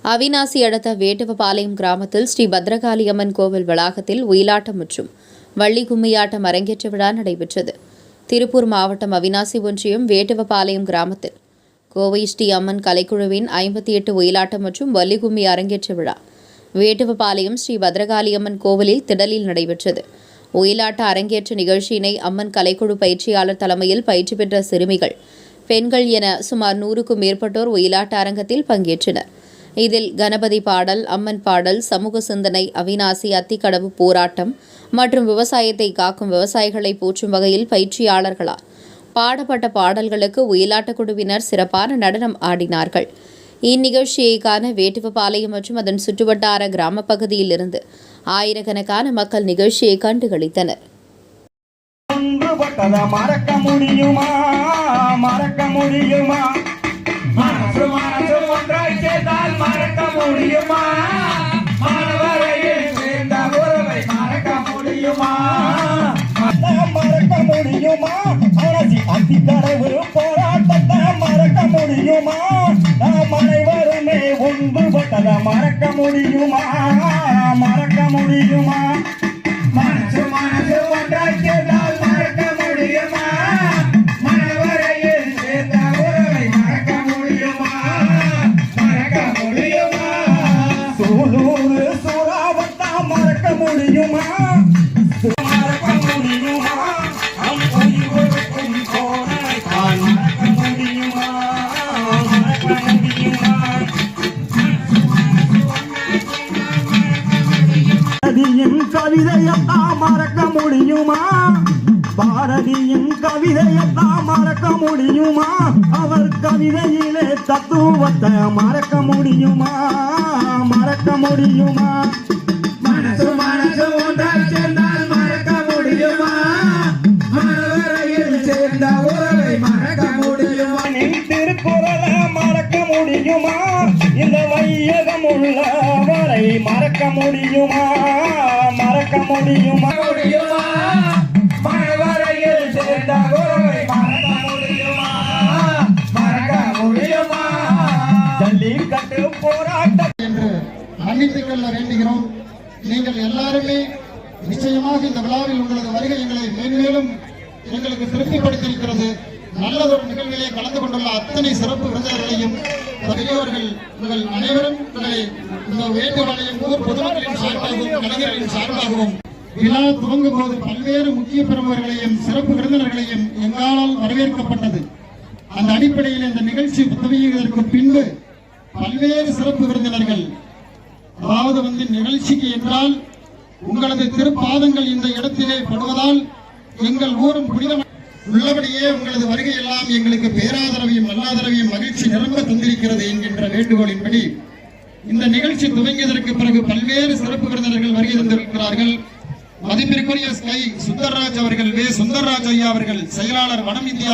அவிநாசி அடுத்த வேட்டுவபாளையம் கிராமத்தில் ஸ்ரீ பத்ரகாளியம்மன் கோவில் வளாகத்தில் ஒயிலாட்டம் மற்றும் வள்ளி கும்மியாட்டம் அரங்கேற்ற விழா நடைபெற்றது. திருப்பூர் மாவட்டம் அவிநாசி ஒன்றியம் வேட்டுவபாளையம் கிராமத்தில் கோவை ஸ்ரீ அம்மன் கலைக்குழுவின் 58 ஒயிலாட்டம் மற்றும் வள்ளி கும்மி அரங்கேற்ற விழா வேட்டுவபாளையம் ஸ்ரீ பத்ரகாளியம்மன் கோவிலில் திடலில் நடைபெற்றது. ஒயிலாட்ட அரங்கேற்ற நிகழ்ச்சியினை அம்மன் கலைக்குழு பயிற்சியாளர் தலைமையில் பயிற்சி பெற்ற சிறுமிகள், பெண்கள் என சுமார் 100க்கும் மேற்பட்டோர் ஒயிலாட்ட அரங்கத்தில் பங்கேற்றனர். இதில் கணபதி பாடல், அம்மன் பாடல், சமூக சிந்தனை, அவிநாசி அத்திக்கடவு போராட்டம் மற்றும் விவசாயத்தை காக்கும் விவசாயிகளை போற்றும் வகையில் பயிற்சியாளர்களால் பாடப்பட்ட பாடல்களுக்கு ஒயிலாட்ட குழுவினர் சிறப்பான நடனம் ஆடினார்கள். இந்நிகழ்ச்சியை காண வேட்டுவபாளையம் மற்றும் அதன் சுற்றுவட்டார கிராம பகுதியில் இருந்து ஆயிரக்கணக்கான மக்கள் நிகழ்ச்சியை கண்டுகளித்தனர். மறக்க முடியுமா? மறக்க முடியுமா? மனசு மனசு ஒன்றாய் சேர்ந்தால் மறக்க முடியுமா? மனவரையில் சேர்ந்த உறவை மறக்க முடியுமா? மறக்க முடியுமா? மனசி அத்திக்கடவு போராட்டத்தை மறக்க முடியுமா? நாம் அனைவருமே ஒன்றுபட்டதை மறக்க முடியுமா? மறக்க முடியுமா? மனசு மனசு ஒன்றாய் சேர்ந்தால் மறக்க முடியுமா? மனவரையில் சேர்ந்த உறவை மறக்க முடியுமா? மறக்க முடியுமா? சூலூரு சூறாவட்டா மறக்க முடியுமா? மறக்க முடியுமா? மறக்க முடியுமா? மறக்க முடியுமா? கவிதையத்தான் மறக்க முடியுமா? பாரதியின் கவிதையத்தான் மறக்க முடியுமா? அவர் கவிதையிலே தத்துவத்தை மறக்க முடியுமா? மறக்க முடியுமா? மனசு மனசு ஒன்றாய் சேர்ந்தால் மறக்க முடியுமா? மனவரையில் சேர்ந்த உறவை மறக்க முடியுமா? திருக்குறளை மறக்க முடியுமா? இந்த வையகம் உள்ளவரை மறக்க முடியுமா? மறக்க முடியுமா? முடியுமா? மனவரையில் சேர்ந்த உறவை மறக்க முடியுமா? மறக்க முடியுமா? ஜல்லிக்கட்டு போராட்டம் என்று மன்னித்துக் கொள்ள வேண்டுகிறோம். நீங்கள் எல்லாருமே நிச்சயமாக இந்த விழாவில் உங்களது வருகை எங்களை மேன்மேலும் எங்களுக்கு திருப்திப்படுத்தியிருக்கிறது. நல்லதொரு நிகழ்விலே கலந்து கொண்டுள்ள அத்தனை சிறப்பு விருந்தினர்களையும் பெரியவர்கள் உங்கள் அனைவரும் இந்த வேட்டுவபாளையம் ஊர் பொதுமக்களின் சார்பாகவும் கலைஞர்களின் சார்பாகவும் விழா துவங்கும் போது பல்வேறு முக்கிய பிரமுகர்களையும் சிறப்பு விருந்தினர்களையும் எங்களால் வரவேற்கப்பட்டது. அந்த அடிப்படையில் இந்த நிகழ்ச்சி துவங்கியதற்கு பின்பு பல்வேறு சிறப்பு விருந்தினர்கள், அதாவது நிகழ்ச்சிக்கு என்றால் உங்களது திருப்பாதங்கள் இந்த இடத்திலே படுவதால் எங்கள் ஊரும் புனிதம் உள்ளபடியே உங்களது வருகை எல்லாம் எங்களுக்கு பேராதரவையும் நல்லாதரவையும் மகிழ்ச்சி நிரம்ப தந்திருக்கிறது என்கின்ற வேண்டுகோளின்படி இந்த நிகழ்ச்சி துவங்கியதற்கு பிறகு பல்வேறு சிறப்பு விருந்தினர்கள் வருகை தந்திருக்கிறார்கள். மதிப்பிற்குரிய ஸ்கை சுந்தர்ராஜ் அவர்கள், வே சுந்தர்ராஜ் ஐயா அவர்கள், செயலாளர் வனம் இந்தியா